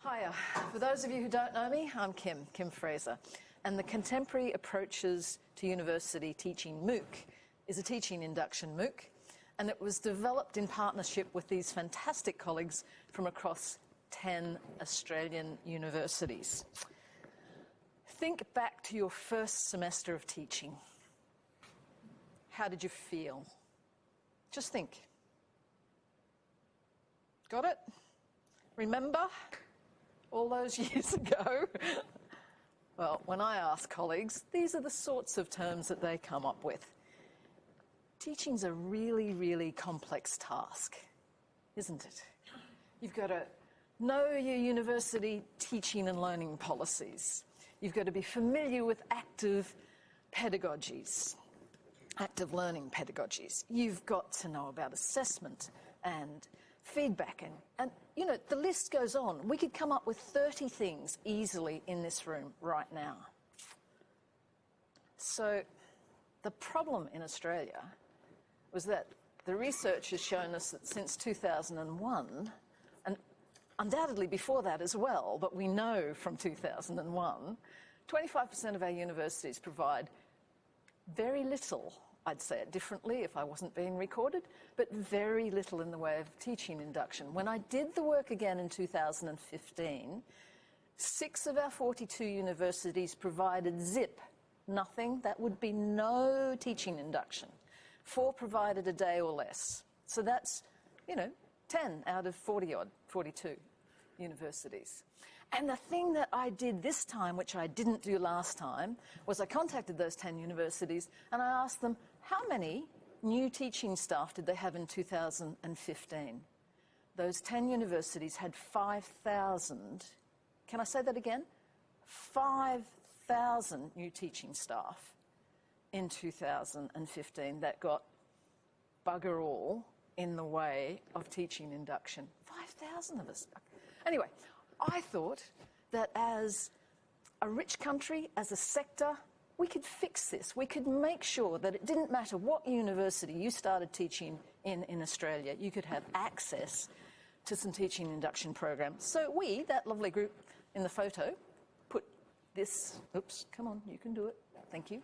Hiya. For those of you who don't know me, I'm Kim Fraser, and the Contemporary Approaches to University Teaching MOOC is a teaching induction MOOC, and it was developed in partnership with these fantastic colleagues from across 10 Australian universities. Think back to your first semester of teaching. How did you feel? Just think. Got it? Remember? All those years ago? Well, when I ask colleagues, these are the sorts of terms that they come up with. Teaching's a really, really complex task, isn't it? You've got to know your university teaching and learning policies. You've got to be familiar with active pedagogies, active learning pedagogies. You've got to know about assessment and feedback and you know, the list goes on. We could come up with 30 things easily in this room right now. So the problem in Australia was that the research has shown us that since 2001, and undoubtedly before that as well, but we know from 2001, 25% of our universities provide very little, I'd say it differently if I wasn't being recorded, but very little in the way of teaching induction. When I did the work again in 2015, 6 of our 42 universities provided zip, nothing. That would be no teaching induction. 4 provided a day or less. So that's, 10 out of 40-odd, 42 universities. And the thing that I did this time, which I didn't do last time, was I contacted those 10 universities and I asked them, how many new teaching staff did they have in 2015? Those 10 universities had 5,000, can I say that again? 5,000 new teaching staff in 2015 that got bugger all in the way of teaching induction. 5,000 of us. Anyway, I thought that as a rich country, as a sector, we could fix this. We could make sure that it didn't matter what university you started teaching in Australia, you could have access to some teaching induction programs. So we, that lovely group in the photo, put this, oops, come on, you can do it, thank you,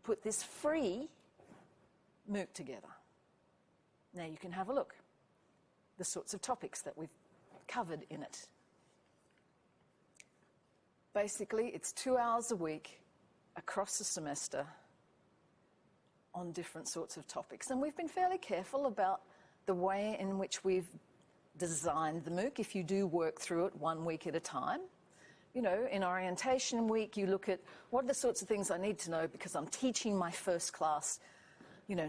put this free MOOC together. Now you can have a look, the sorts of topics that we've covered in it. Basically, it's 2 hours a week across the semester on different sorts of topics. And we've been fairly careful about the way in which we've designed the MOOC. If you do work through it 1 week at a time, in orientation week, you look at what are the sorts of things I need to know because I'm teaching my first class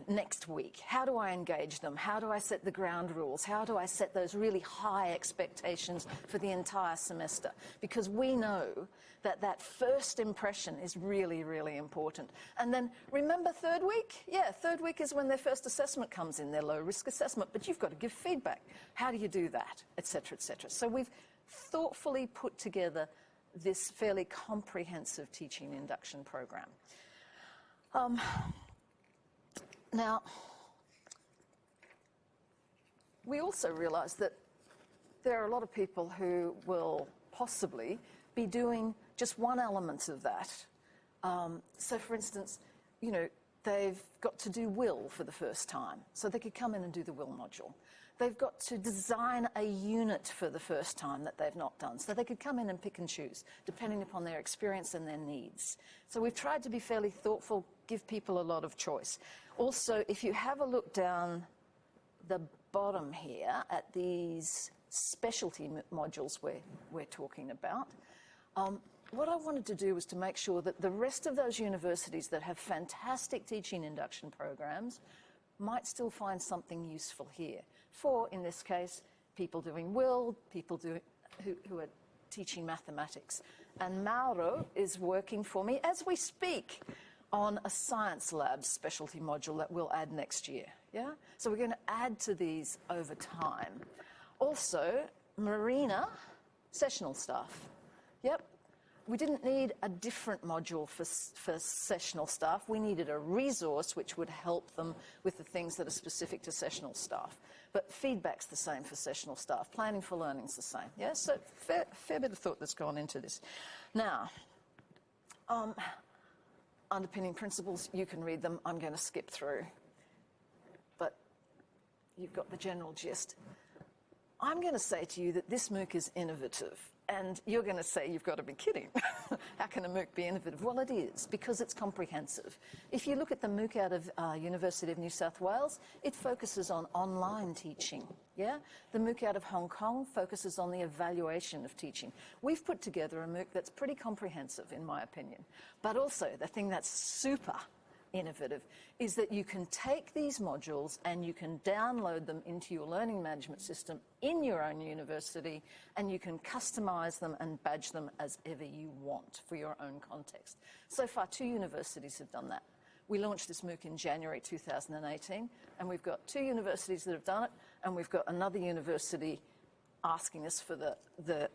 next week. How do I engage them? How do I set the ground rules? How do I set those really high expectations for the entire semester? Because we know that that first impression is really, really important. And then remember third week? Yeah, third week is when their first assessment comes in, their low-risk assessment, but you've got to give feedback. How do you do that? Et cetera, et cetera. So we've thoughtfully put together this fairly comprehensive teaching induction program. Now, we also realise that there are a lot of people who will possibly be doing just one element of that. So, for instance, they've got to do will for the first time, so they could come in and do the will module. They've got to design a unit for the first time that they've not done, so they could come in and pick and choose, depending upon their experience and their needs. So we've tried to be fairly thoughtful, give people a lot of choice. Also, if you have a look down the bottom here at these specialty modules we're talking about, what I wanted to do was to make sure that the rest of those universities that have fantastic teaching induction programs might still find something useful here. For, in this case, people doing will, people who are teaching mathematics. And Mauro is working for me as we speak on a science lab specialty module that we'll add next year. Yeah? So we're going to add to these over time. Also, Marina, sessional staff. Yep. We didn't need a different module for sessional staff. We needed a resource which would help them with the things that are specific to sessional staff. But feedback's the same for sessional staff. Planning for learning's the same. Yeah, so fair bit of thought that's gone into this. Now, underpinning principles, you can read them. I'm going to skip through. But you've got the general gist. I'm going to say to you that this MOOC is innovative. And you're going to say, you've got to be kidding. How can a MOOC be innovative? Well, it is, because it's comprehensive. If you look at the MOOC out of University of New South Wales, it focuses on online teaching. Yeah? The MOOC out of Hong Kong focuses on the evaluation of teaching. We've put together a MOOC that's pretty comprehensive, in my opinion. But also, the thing that's super innovative is that you can take these modules and you can download them into your learning management system in your own university, and you can customize them and badge them as ever you want for your own context. So far, 2 universities have done that. We launched this MOOC in January 2018, and we've got 2 universities that have done it, and we've got another university asking us for the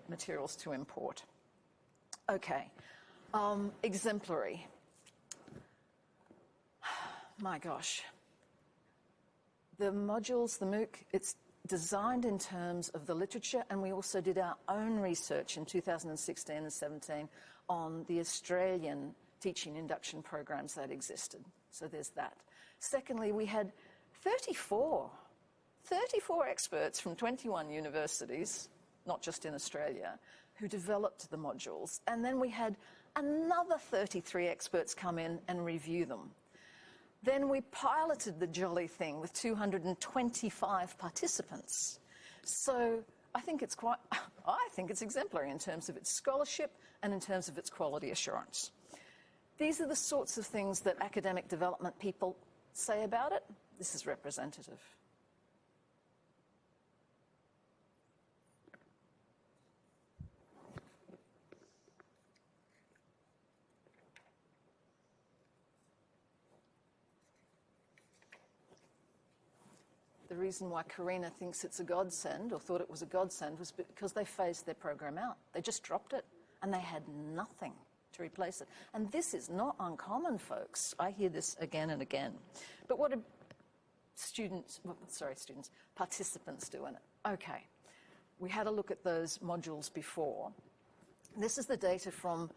materials to import. Okay, exemplary. My gosh. The modules, the MOOC, it's designed in terms of the literature, and we also did our own research in 2016 and 17 on the Australian teaching induction programs that existed. So there's that. Secondly, we had 34 experts from 21 universities, not just in Australia, who developed the modules. And then we had another 33 experts come in and review them. Then we piloted the jolly thing with 225 participants. So I think it's exemplary in terms of its scholarship and in terms of its quality assurance. These are the sorts of things that academic development people say about it. This is representative. The reason why Karina thinks it's a godsend, or thought it was a godsend, was because they phased their program out. They just dropped it, and they had nothing to replace it. And this is not uncommon, folks. I hear this again and again. But what do participants do in it? Okay, we had a look at those modules before. This is the data from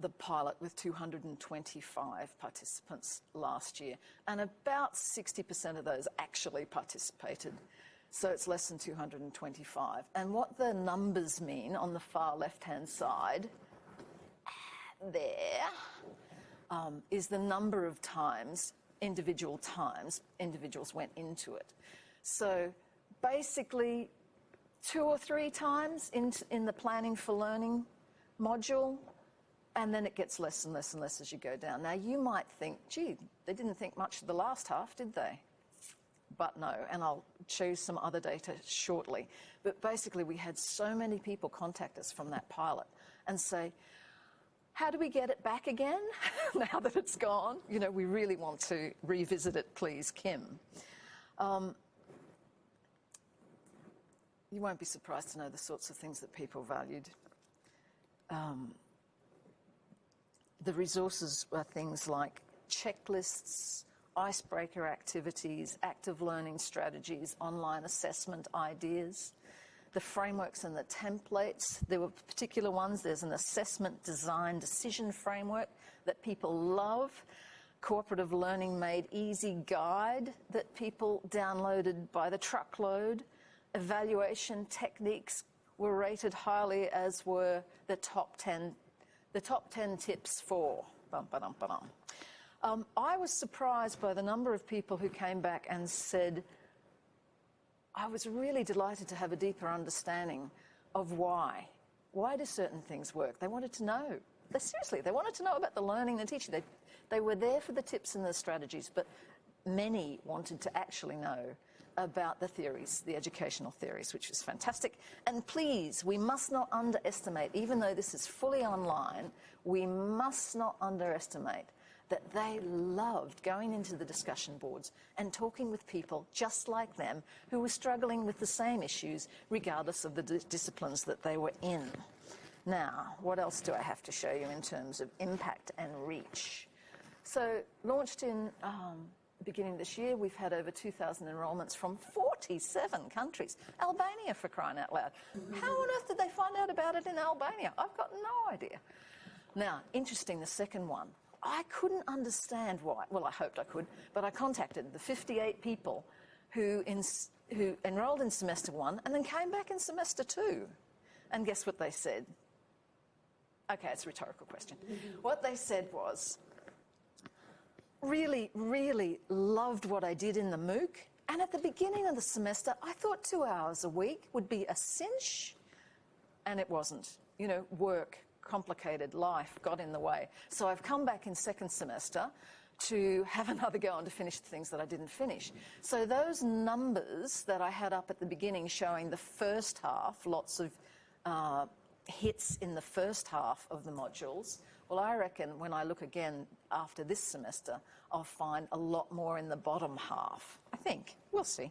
the pilot with 225 participants last year, and about 60% of those actually participated. So it's less than 225. And what the numbers mean on the far left-hand side there is the number of times, individuals went into it. So basically 2 or 3 times in the planning for learning module, and then it gets less and less and less as you go down. Now, you might think, gee, they didn't think much of the last half, did they? But no, and I'll show you some other data shortly. But basically, we had so many people contact us from that pilot and say, how do we get it back again now that it's gone? You know, we really want to revisit it, please, Kim. You won't be surprised to know the sorts of things that people valued. The resources are things like checklists, icebreaker activities, active learning strategies, online assessment ideas, the frameworks and the templates. There were particular ones. There's an assessment design decision framework that people love, cooperative learning made easy guide that people downloaded by the truckload, evaluation techniques were rated highly, as were the top 10 tips for I was surprised by the number of people who came back and said, I was really delighted to have a deeper understanding of why. Why do certain things work? They wanted to know. They wanted to know about the learning and teaching. They were there for the tips and the strategies, but many wanted to actually know about the theories, the educational theories, which is fantastic. And please, we must not underestimate, even though this is fully online, we must not underestimate that they loved going into the discussion boards and talking with people just like them who were struggling with the same issues, regardless of the disciplines that they were in. Now, what else do I have to show you in terms of impact and reach? So, launched in beginning of this year, we've had over 2,000 enrolments from 47 countries. Albania, for crying out loud. How on earth did they find out about it in Albania? I've got no idea. Now, interesting, the second one. I couldn't understand why. Well, I hoped I could, but I contacted the 58 people who enrolled in semester 1 and then came back in semester 2. And guess what they said? Okay, it's a rhetorical question. What they said was, really, really loved what I did in the MOOC. And at the beginning of the semester, I thought 2 hours a week would be a cinch. And it wasn't. You know, work, complicated life got in the way. So I've come back in second semester to have another go and to finish the things that I didn't finish. So those numbers that I had up at the beginning showing the first half, lots of hits in the first half of the modules, well, I reckon when I look again after this semester, I'll find a lot more in the bottom half. I think. We'll see.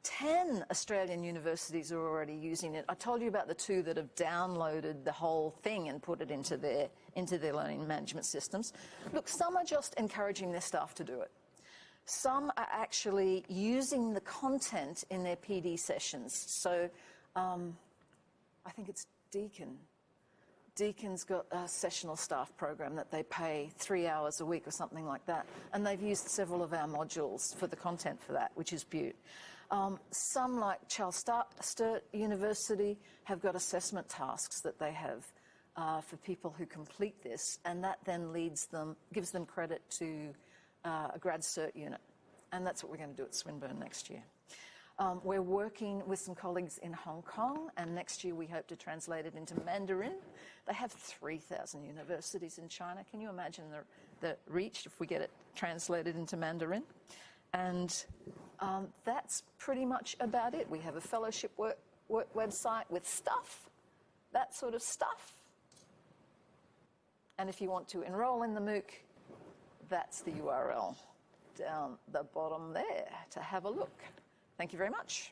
10 Australian universities are already using it. I told you about the 2 that have downloaded the whole thing and put it into their learning management systems. Look, some are just encouraging their staff to do it. Some are actually using the content in their PD sessions. So I think it's Deakin. Deakin's got a sessional staff program that they pay 3 hours a week or something like that. And they've used several of our modules for the content for that, which is beaut. Some, like Charles Sturt University, have got assessment tasks that they have for people who complete this, and that then gives them credit to a grad cert unit. And that's what we're going to do at Swinburne next year. We're working with some colleagues in Hong Kong, and next year we hope to translate it into Mandarin. They have 3,000 universities in China. Can you imagine the reach if we get it translated into Mandarin? And that's pretty much about it. We have a fellowship work website with stuff, that sort of stuff. And if you want to enroll in the MOOC, that's the URL down the bottom there to have a look. Thank you very much.